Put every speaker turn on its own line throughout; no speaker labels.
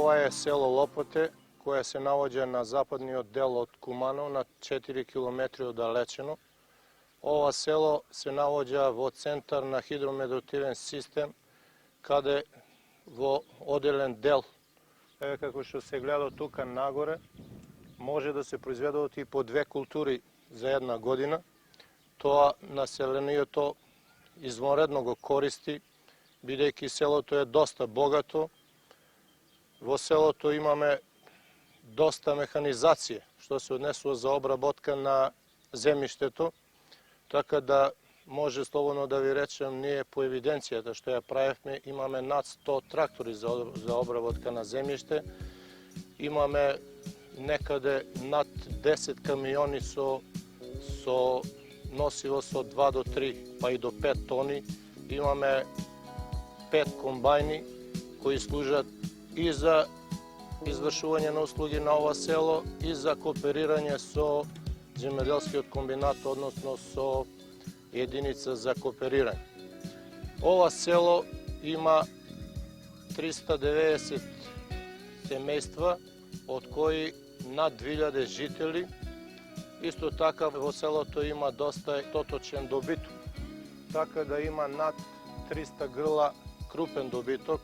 Ова е село Лопоте, koje se navođa na zapadni del od Kumanov, na 4 km odalečeno. Ova selo se navođa vo centar na hidrometeorološki sistem, kada vo odelen del, kako što se gleda tuka nagore, može da se proizvedovati po 2 kulturi za jedna godina. To naselението izvanredno go koristi, бидејќи селото е доста богато. Во селото имаме доста механизација, што се однесува за обработка на земјиштето, така да може слободно да ви речем, ние по евиденцијата што ја правевме, имаме над 100 трактори за обработка на земјиште, имаме некаде над 10 камиони со носиво со 2 до 3, па и до 5 тони, имаме 5 комбајни кои служат и за извршување на услуги на ова село и за кооперирање со земјоделскиот комбинат, односно со единица за кооперирање. Ова село има 390 семејства, од кои над 2000 жители. Исто така во селото има доста тоточен добиток, така да има над 300 грла крупен добиток,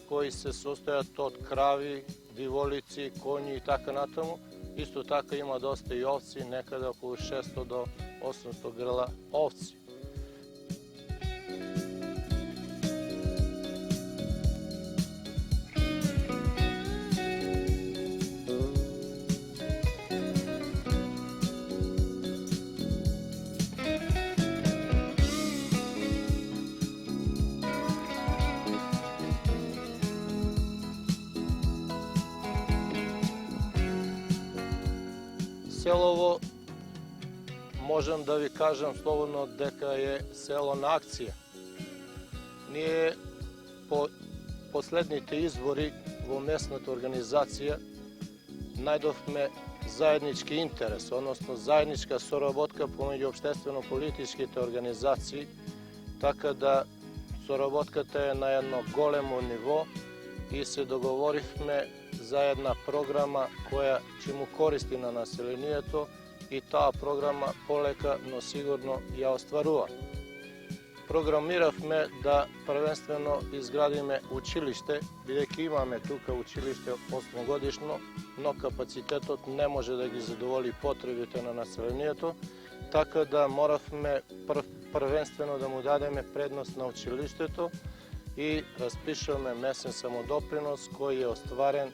кои се состојат од крави, диволици, коњи и така натаму. Исто така има доста и овци, некаде околу 600 до 800 грла овци. Селово, можам да ви кажам слободно дека е село на акција. Ние по последните избори во местната организација најдовме заеднички интерес, односно заедничка соработка помеѓу општествено-политичките организации, така да соработката е на едно големо ниво и се договоривме за една програма која ќе му користи на населението и таа програма полека, но сигурно ја остварува. Програмиравме да првенствено изградиме училиште, бидејќи имаме тука училиште 8-годишно, но капацитетот не може да ги задоволи потребите на населението, така да моравме првенствено да му дадеме предност на училиштето и распишуваме месен самодопринос кој е остварен,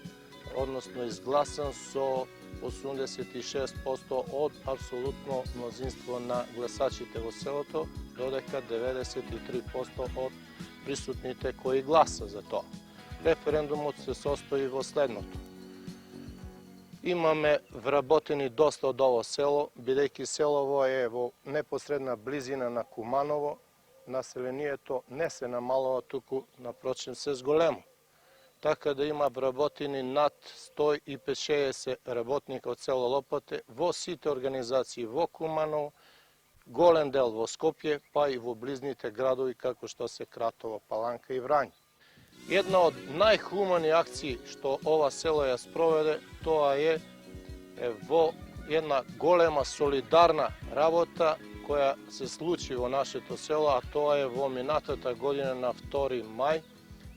односно изгласан со 86% од апсолутно мнозинство на гласачите во селото, додека 93% од присутните кои гласа за тоа. Референдумот се состои во следното. Имаме вработени доста од ово село, бидејќи селово е во непосредна близина на Куманово, населението не се намалува, туку напрочем се зголемо. Така да има вработени над 150-60 работника од село Лопоте во сите организации во Куманово, голем дел во Скопје, па и во близните градови како што се Кратово, Паланка и Врање. Една од најхумани акции што ова село ја спроведе, тоа е во една голема солидарна работа која се случи во нашето село, а тоа е во минатата година на 2 мај,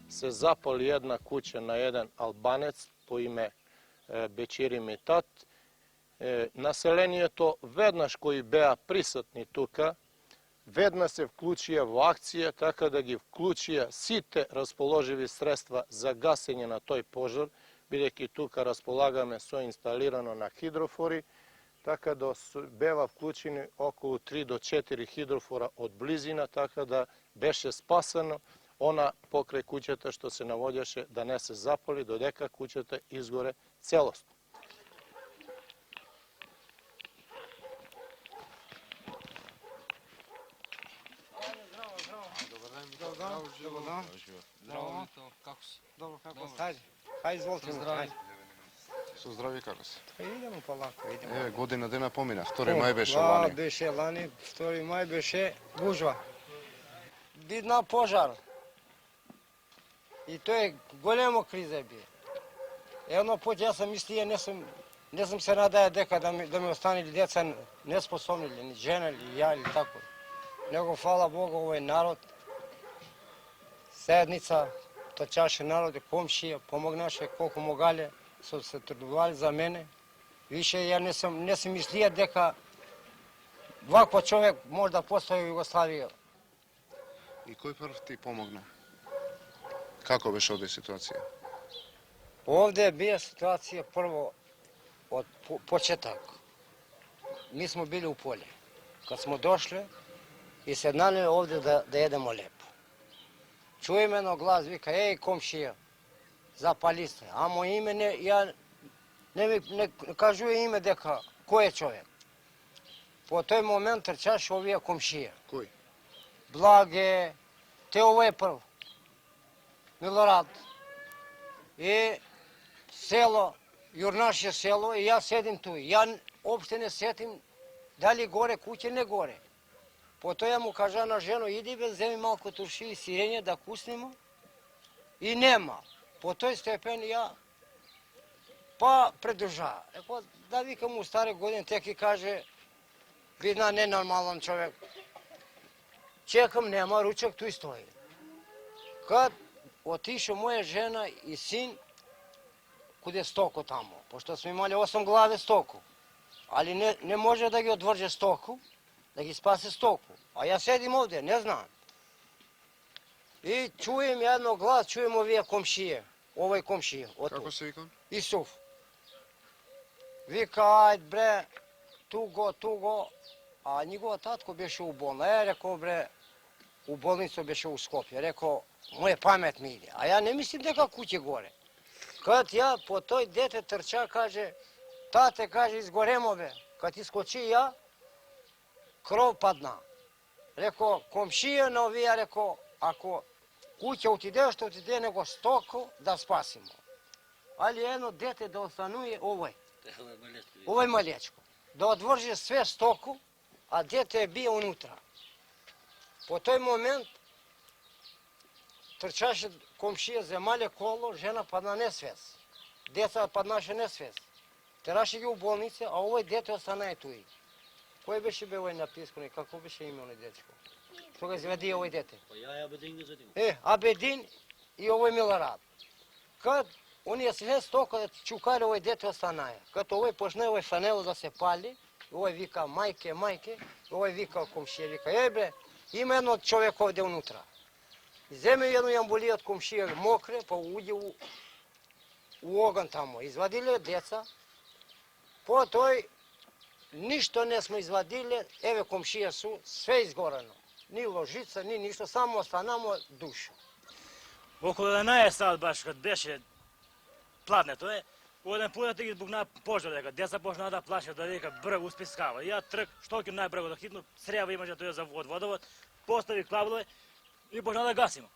се запали една куќа на еден албанец по име Бечири Митат. Населението веднаш кои беа присутни тука, веднаш се вклучија во акција, така да ги вклучија сите расположиви средства за гасење на тој пожар, бидејќи тука располагаме со инсталирано на хидрофори, така да беа вклучени околу 3 до 4 хидрофора од близина, така да беше спасено она покрај куќата што се наводеше да не се запали, додека куќата изгоре целосно.
Здраво, како си?
Добро, како си? Хајде, изволте му, хајде.
Со здрави како си?
Идемо полако, идемо.
Година дена помина, 2 мај беше лани.
Беше лани, 2 мај беше гужва. Видна пожар. И тоа е големо криза бие. Едно път ja sam mislio, ne sam se nadaja дека da mi ostanili deca nesposobni ili žena ili ja ili tako. Nego hvala Bogu ovaj narod, zajednica, to čaše narode, komšije, pomognaše koliko mogale, su se trudovali za mene. Više ja ne sam mislio дека ovako čovjek možda postoji u Jugoslaviji.
И кој прв ти помогна? Како беше овде ситуација?
Ovdje je bila situacija prvo od početak. Mi smo bili u polje. Kad smo došli i sednali ovdje da jedemo lijepo. Čujem jedno glas, vika, ej komšija, zapali ste. A moje ime, ja ne kažu ime deka, ko je čovjek. Po toj moment trčaš ovije komšija.
Кој?
Blage, te ovo je prvo. Milorad. I selo, Jurnašje selo i ja sedim tu. Ja uopšte ne sjetim da li gore kuće, ne gore. Po to ja mu kažem na ženu, idi bez zemi malko turši i sirenje da kusnemo. I nema. Po toj stepeni ja pa predržava. Rekao, da vikam u stare godine, tek i kaže, vidna nenormalan čovjek. Čekam, nema, ručak tu i stoji. Kad otišao moja žena i sin, kude stoku tamo, pošto smo imali 8 glave stoku, ali ne može da gi odvrže stoku, da gi spase stoku. A ja sedim ovdje, ne znam. I čujem jedno glas, čujem ovije komšije, ovaj komšije.
Како се викам?
Isuf. Vika, ajde bre, tugo, a njegova tatko beše u bolnici. Ja rekao bre, u bolnicu beše u Skopje. Rekao, moje pamet mi ide. A ja ne mislim deka kuće gore. Kad ja po toj dete trča, kaže, tate, kaže, izgoremo be. Kad iskoči ja, krov padna. Rekao, komšija novija, rekao, ako kuća utide, što utide, nego stoku da spasimo. Ali jedno dete da ostanuje ovaj malječko. Da odvrže sve stoku, a dete je bio unutra. Po toj moment trčaše komšija zemalje kolo, žena padna nesvest. Deca padnaše nesvest. Terаше ги u bolnice, a ovaj dete ostane tu. Koji beše be ovaj napisano, kako beše ime onaj dečko? Što ga izvedi ovaj dete?
Pa ja Abedin ga zadim.
Abedin i ovaj Milorad. Kad oni je sve stoka da čukali ovaj dete ostane. Kad ovaj počne ovaj fanelo da se pali, ovaj vika majke, ovaj vika komšije, vika, bre, ima jedno čovjek ovdje unutra. Zemlju jednu jambuliju od komšije mokre, pa uđe u ogan tamo. Izvadili djeca, po toj ništa ne smo izvadili, eve komšije su sve izgorano. Ni ložica, ni ništa, samo ostanamo dušu.
Около 11 сат баш кад беше пладнето е, оден пујата ги збугна пожар дека деца почнаа да плашат да дека брг успискава. Ја трк, што ќе најбрго да хитно, среба имаше тој за водовод, постави каблове и почна да гасимо.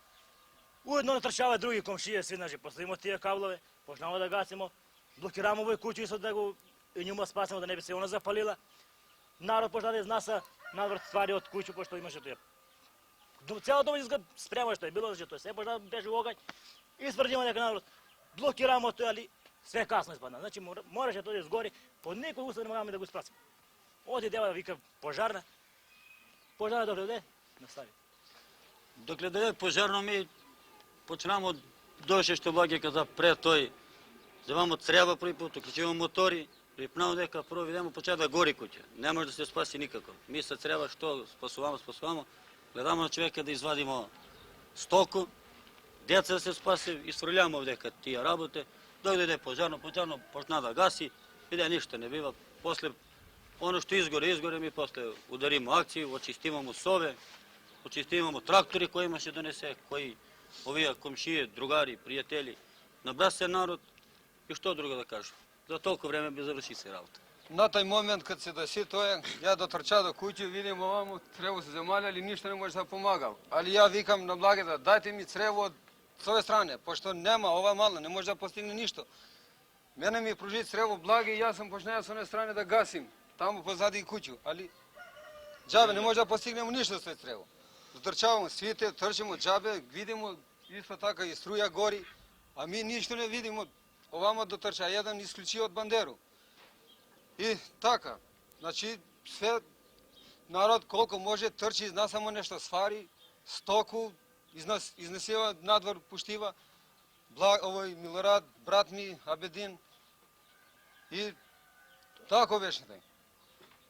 Уедно натрчава други комшија, свиднаше, поставимо тие каблове, почнава да гасимо, блокирамо овој куќу исто да го и њума спасимо да не би се она запалила. Народ почна да изнаса надвор ствари од куќу, пошто имаше тој цела домаќинска спрема што е било, значи тоа се почна да беше огањ и сврдимо дека народ блокирамо тој, али све касно испадна. Значи мораше тоа да изгори, под никој услов не можеме да го спасиме. Оди дева вика пожарна дојде, настави.
Докле дојде пожарно ми почнемо дојше што ваѓа каза пред тој завамо црева први пат, уклучуваме мотори, припнав дека прво видимо почна да гори куќа. Не може да се спаси никако. Ми се црева што спасувамо. Гледаме на човека да извадимо стоку, деца да се спаси и сфрљамо овдека тие работе. Дојде пожарно почна да гаси, виде ништо не бива. После оно што изгоре, ми после ударимо акцију, очистимамо сове, очистимамо трактори кои имаше донесе, кои овие комшије, другари, пријатели, набра се народ и што друго да кажу. За толку време би заврши се работа.
На тој момент, kad se desi to je, ja dotrča do kuće, vidim ovamo, crevo se zamaljali, ništa ne može da pomagao. Ali ja vikam na blage da dajte mi crevo od s ove strane, pošto nema, ova mala, ne može da postigne ništa. Mene mi je pružiti crevo blage i ja sam počneja s one strane da gasim, tamo pozadi kuću, ali džabe, ne može da postignemo ništa s toj crevo. Dotrčavamo svite, trčimo džabe, vidimo isto tako i struja gori, a mi ništa ne vidimo. овамо дотрча, еден исклучи од бандеру. И така, значи, све народ колко може трчи, зна само нешто свари, стоку, изнесива надвор, пуштива, овој Милорад, брат ми, Абедин, и тако беше тај.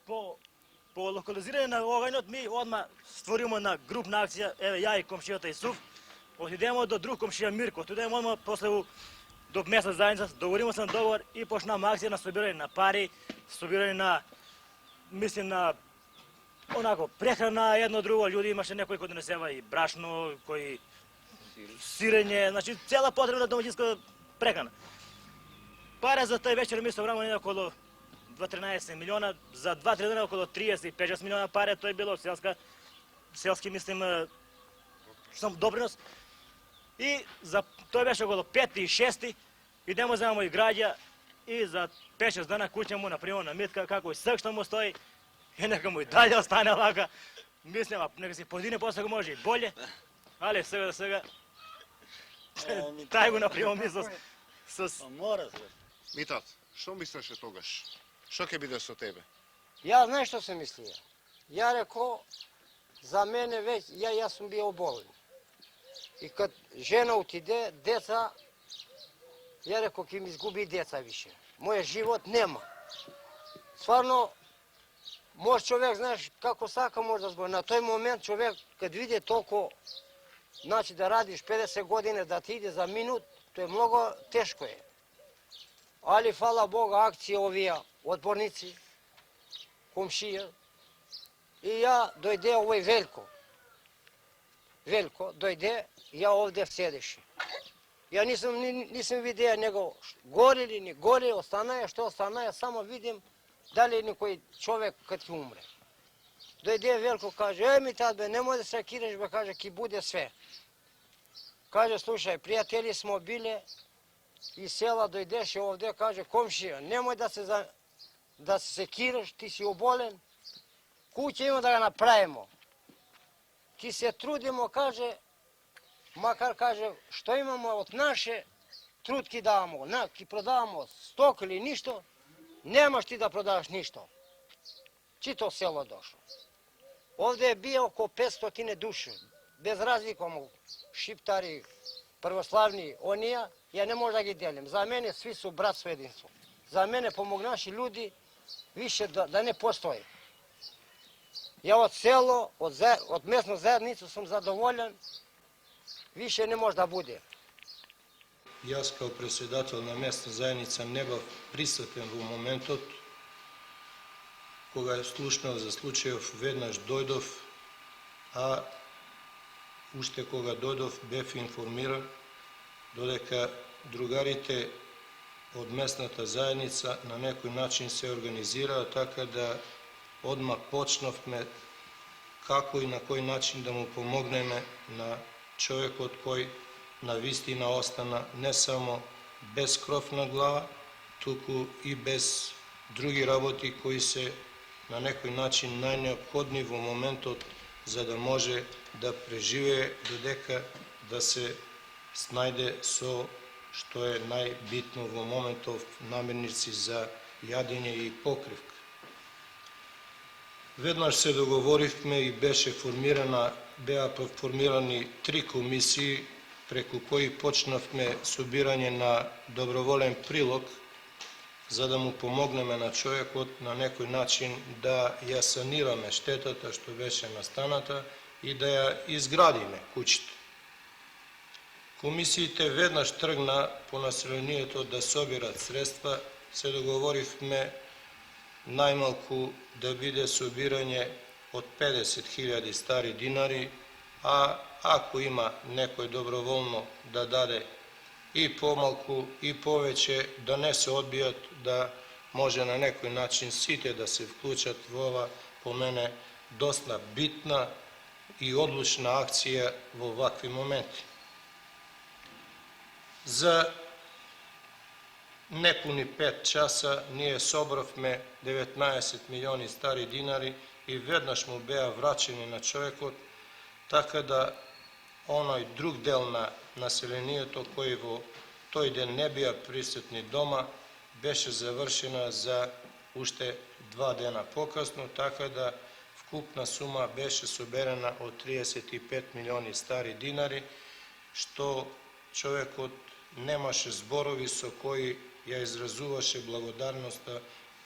По локализирање на огањот ми одма створимо на групна акција, еве ја и комшијата Исуф, отидемо до друг комшија Мирко, отидемо одма после до местна заедница, договоримо се на договор и почнаме акција на собирање на пари, собирање на, мислим на онако прехрана едно друго, луѓе имаше некои кои донесева и брашно, кои сирење, значи цела потребна домаќинска прехрана. Пара за тој вечер ми собрано не околу 2-13 милиона, за 2-3 дена околу 35 милиона пари, тој било селски мислим сам допринос. И за тој беше околу 5-6, идемо земамо и граѓа и за 5-6 дена куќа му например на митка како и сак што му стои и нека му и далje остане вака. Мислим, нека си подине после може и болje, али сега тај го например мислам с
Мора се.
Митат, што мислеше тогаш? Што ќе биде со тебе?
Ја знаеш што се мислија? Ја реко, за мене веќе, јас сум био болен. И кад жена отиде, деца, ја реко, ќе ми изгуби деца више. Моје живот нема. Стварно, може човек, знаеш, како сака може да збори. На тој момент човек, кад види толку, значи да радиш 50 години, да ти иде за минут, тоа е многу тешко е. Али, фала Бога, акција овие одборници, комшија, и ја дојде овој Велко. Велко дојде, ја овде седеше. Ја нисам видеа него горе или не горе, останаја, што останаја, само видим дали некој човек кад ќе умре. Дојде Велко, каже, ми тат бе, немој да се киреш, бе, каже, ки буде све. Каже, слушај, пријатели смо биле, и села дојдеше овде, каже, комшија, немој да се секираш, ти си оболен, куќа има да го направимо. Ки се трудимо, каже, макар, каже, што имамо од наше, труд ки давамо, ки продавамо сток или ништо, немаш ти да продаваш ништо. Чито село дошло. Овде е бие околу 500 души, без разлика му, шиптари, православни, онија, ја не може да ги делим. За мене сви су братство единство. За мене помогнаши луѓи више да не постои. Ја од село, од местна заедница сум задоволен, више не може да буде.
Јас као председател на местна заедница не бав присутен во моментот кога слушнав за случајов, веднаш дојдов, а уште кога дојдов бев информиран додека другарите од местната заедница на некој начин се организираа така да одма почнавме како и на кој начин да му помогнеме на човекот кој на вистина остана не само без кров на глава, туку и без други работи кои се на некој начин најнеопходни во моментот за да може да преживее додека да се снајде со што е најбитно во моментов намирници за јадење и покривка. Веднаш се договоривме и беа формирани 3 комисии преку кои почнавме собирање на доброволен прилог за да му помогнеме на човекот на некој начин да ја санираме штетата што беше настаната и да ја изградиме куќите. Комисиите веднаш тргна по населението да собират средства, се договоривме најмалку да биде собирање од 50.000 стари динари, а ако има некој доброволно да даде и помалку и повеќе, да не се одбијат, да може на некој начин сите да се вклучат во ова, по мене, доста битна и одлучна акција во вакви моменти. За непуни 5 часа ние собравме 19 милиони стари динари и веднаш му беа врачени на човекот, така да оној друг дел на населението кој во тој ден не бија присутни дома, беше завршена за уште 2 дена покасно, така да вкупна сума беше соберена од 35 милиони стари динари, што човекот немаше зборови со кои ја изразуваше благодарноста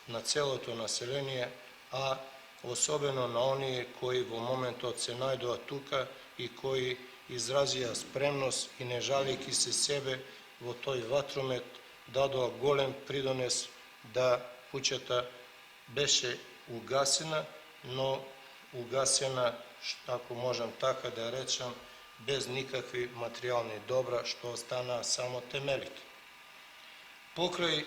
на целото население, а особено на оние кои во моментот се најдоа тука и кои изразија спремност и не жалејќи се себе во тој ватромет дадоа голем придонес да куќата беше угасена, но угасена, ако можам така да речам, без никакви материјални добра, што останаа само темелите. Покрај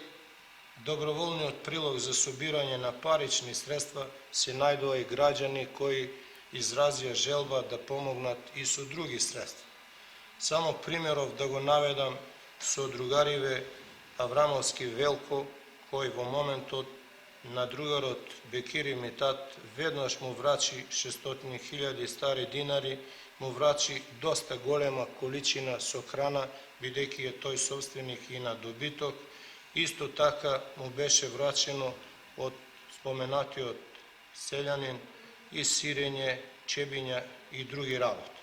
доброволниот прилог за собирање на парични средства се најдоа и граѓани кои изразија желба да помогнат и со други средства. Само примеров да го наведам со другариве Аврамовски Велко, кој во моментот на другарот Бекири Митат веднаш му врачи 600.000 стари динари, му врачи доста голема количина со храна, бидејќи е тој собственик и на добиток. Исто така му беше врачено од споменатиот селјанин и сирење, чебиња и други работи.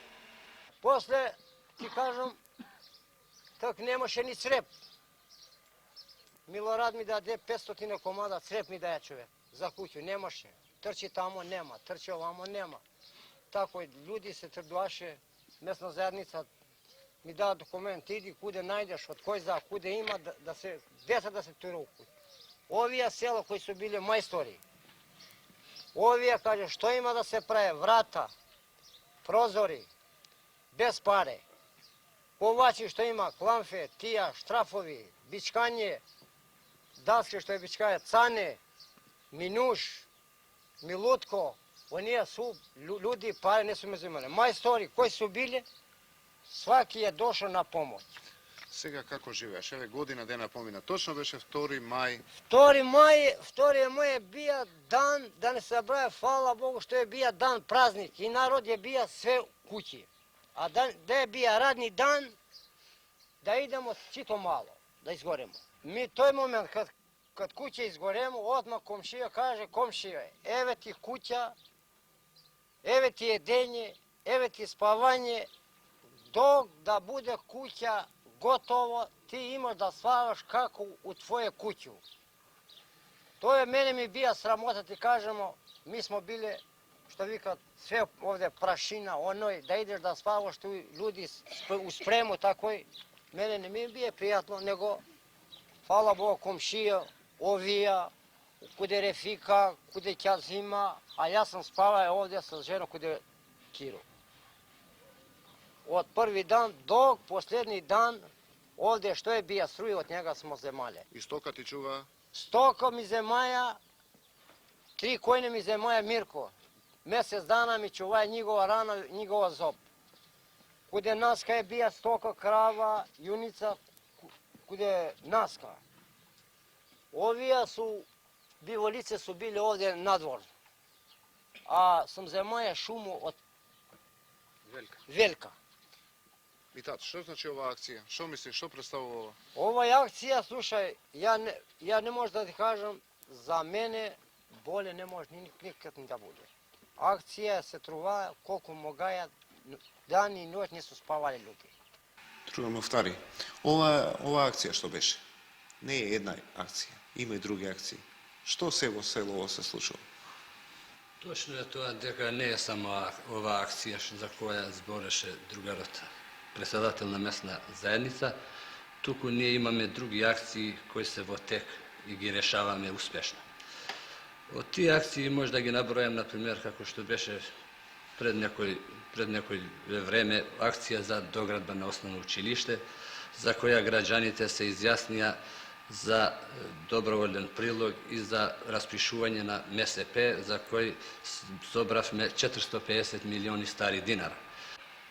После, ти кажам, так немаше ни цреп. Милорад ми даде 500 комада цреп ми даде човек за куќу, немаше. Трчи тамо нема, трчи овамо нема. Тако луѓе се трдуваше, местна заедница ми дава документ, иди куде најдеш, од кој за куде има, деца да се тура у куќа. Овие села кои се биле мајстори, овие каже што има да се прави, врата, прозори, без паре. Повачи што има кламфе, тија, штрафови, бичкање, даски што е бичкање, цане, минуш, милутко, оние су луѓе пари не су ме земале. Мајстори кои су биле, сваки е дошол на помоќ.
Сега како живееш? Еве година дена помина. Точно беше 2 мај.
2 мај бија дан, да не се забравя, фала Богу, што е бија дан празник и народ е бија све куќи. А да е бија радни дан, да идемо сито мало, да изгоремо. Ми тој момент, кад куќа изгоремо, одма комшија каже, комшија, еве ти куќа, еве ти едење, еве ти спавање, док да биде куќа готово, ти имаш да спаваш како у твоје куќу. Тоа мене ми бија срамота, ти кажемо, ми смо биле, што викат, све овде прашина, оној, да идеш да спаваш, ту луѓе у спрему такој, мене не ми бие пријатно, него, фала Бога, комшија, овија, куде Рефика, куде Ќазима, а јас сам спавај овде со жена куде Киро. Од први дан до последни дан, овде што е бија струја, од njega смо земале.
И стока ти чува?
Стока ми земаја, 3 којне ми земаја Мирко. Месец дана ми чуваја njegova рана, njegova зоб. Куде наска е бија стока, крава, јуница, куде наска. Овие су, биволице су били овде надвор. А сам земаја шуму од Велка.
Митат, што значи оваа акција? Што мислиш, што представува ова?
Ова акција, слушај, ја не може да ти кажам, за мене боле не може никак ни да буде. Акција се трува колку могаја, дани и ноќ не су спавали луѓе.
Друга Муфтари, ова акција што беше? Не е една акција, има и други акции. Што се во село се случува?
Точно е тоа дека не е само ова акција за која збореше другарот председател на местна заедница, туку ние имаме други акции кои се во тек и ги решаваме успешно. Од тие акции може да ги набројам, например, како што беше пред некој време акција за доградба на основно училиште, за која граѓаните се изјаснија за доброволен прилог и за распишување на МСП, за кој собравме 450 милиони стари динара.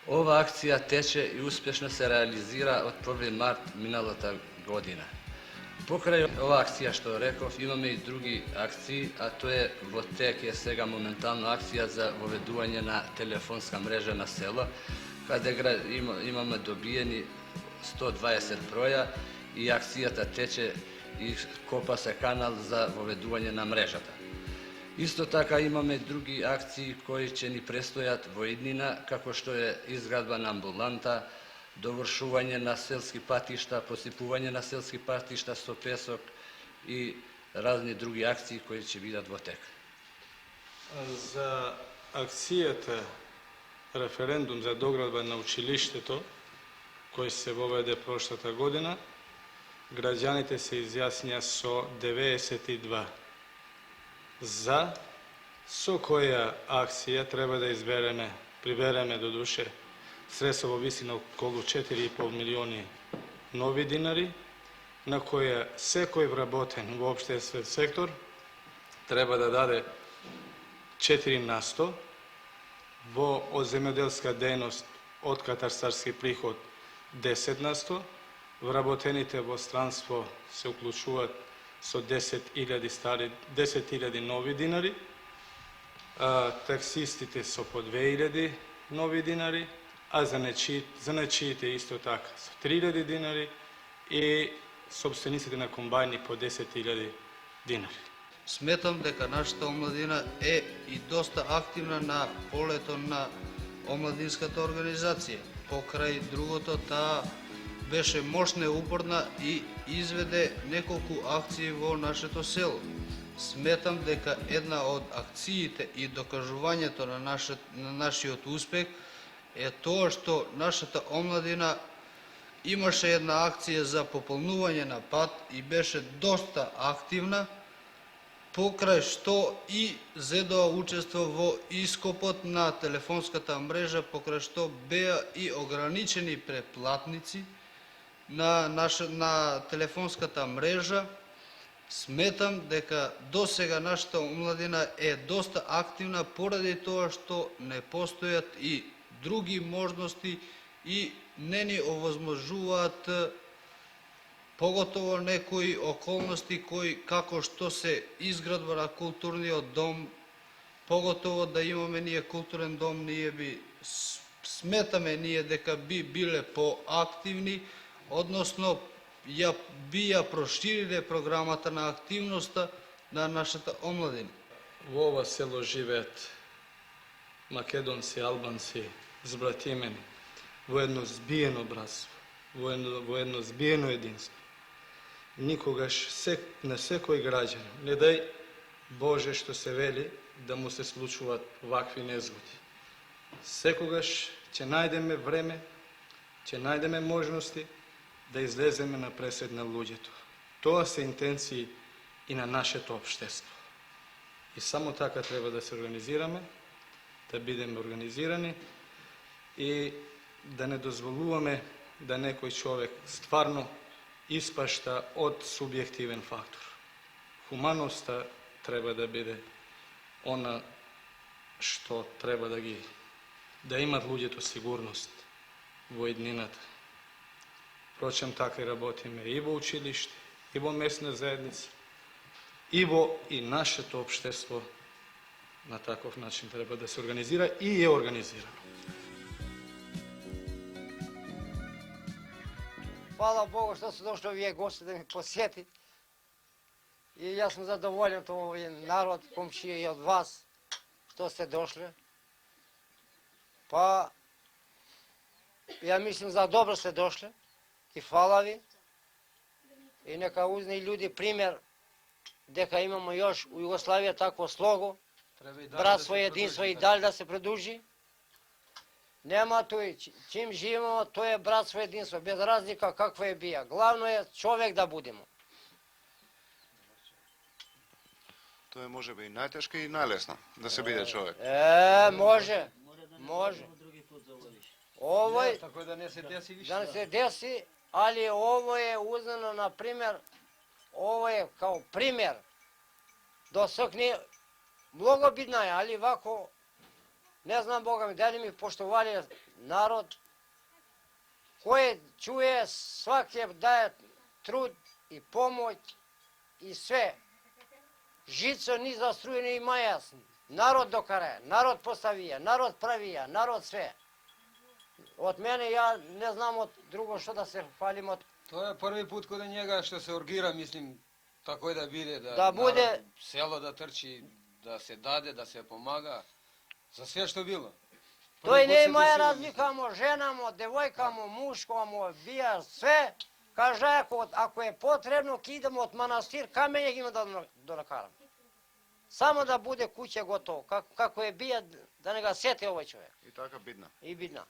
Ова акција тече и успешно се реализира од 1 март миналата година. Покрај ова акција што реков, имаме и други акции, а тоа е во тек е сега моментално акција за воведување на телефонска мрежа на село, каде имаме добиени 120 броја и акцијата тече и копа се канал за воведување на мрежата. Исто така имаме други акции кои ќе ни престојат во иднина, како што е изградба на амбуланта, довршување на селски патишта, посипување на селски патишта со песок и разни други акции кои ќе бидат во тек.
За акцијата референдум за доградба на училиштето, кој се воведе прошлата година, граѓаните се изјаснија со 92 за, со која акција треба да прибереме до душе средства во висина околу 4,5 милиони нови динари, на која секој вработен во општествен сектор треба да даде 4%, во земјоделска дејност од катастарски приход 10%, вработените во странство се уклучуваат со 10.000 нови динари, таксистите со по 2.000 нови динари, а занечиите исто така со 3.000 динари и собствениците на комбајни по 10.000 динари.
Сметам дека нашата омладина е и доста активна на полето на омладинската организација. Покрај другото, таа беше мощна и упорна и изведе неколку акции во нашето село. Сметам дека една од акциите и докажувањето на нашиот успех е тоа што нашата омладина имаше една акција за пополнување на пат и беше доста активна, покрај што и ЗДО учества во ископот на телефонската мрежа, покрај што беа и ограничени преплатници на телефонската мрежа. Сметам дека досега нашата омладина е доста активна поради тоа што не постојат и други можности и не ни овозможуваат поготово некои околности кои како што се изградба на културниот дом, поготово да имаме ние културен дом, ние би сметаме дека би биле поактивни, односно би ја прошириле програмата на активноста на нашата омладина.
Во ова село живеат македонци, албанци, збратимени, во едно збиено братство, во едно збиено единство. Никогаш на секој граѓан, не дај Боже што се вели, да му се случуваат вакви незгоди. Секогаш ќе најдеме време, ќе најдеме можности да излеземе на пресед на луѓето. Тоа се интенции и на нашето општество. И само така треба да се организираме, да бидеме организирани и да не дозволуваме да некој човек стварно испашта од субјективен фактор. Хуманоста треба да биде она што треба да имат луѓето сигурност во иднината. Впрочем, така и работиме и во училиште, и во местна заедница, и во и нашето општество на таков начин треба да се организира и е организирано.
Hvala Bogu što su došli ovije gosti da mi posjeti. I ja sam zadovoljan to ovaj narod, komšije i od vas što ste došli. Pa ja mislim za dobro ste došli i hvala vi. I neka uzne ljudi primjer дека imamo još u Jugoslaviji takvo slogo, bratstvo, jedinstvo i dalje da se produži. Nema tu, čim živimo, to je bratstvo, jedinstvo, bez razlika kakva je bija. Glavno je čovjek da budemo.
Тоа е можеби и најтешко и најлесно, да се биде човек.
Može. Ovo je,
Tako da ne se desi više.
da ne se desi, ali ovo je uzmano, na primjer, ovo je kao primjer. Dosok nije, mnogo bitno je, ali ovako, ne znam Boga mi, da li mi poštovali narod koji čuje, svaki daje trud i pomoć i sve. Žico ni za struju ni ima jasno. Narod dokare, narod postavija, narod pravija, narod sve. Od mene ja ne znam od drugo što da se hvalim od
To je prvi put kod njega što se urgira, mislim, tako da bude,
Da bude-
narod, selo da trči, da se dade, da se pomaga, za sve što bilo.
To
Prvi
i
put se
nema je
desilo,
razlikamo, ženamo, devojkamo, muškamo, bija sve. Kaže, ako je potrebno, idemo od manastir kamenje ima do nakaramo. Samo da bude kuća gotovo, kako je bija, da ne ga sjeti ovaj čovjek.
I taka bidna.
I bidna.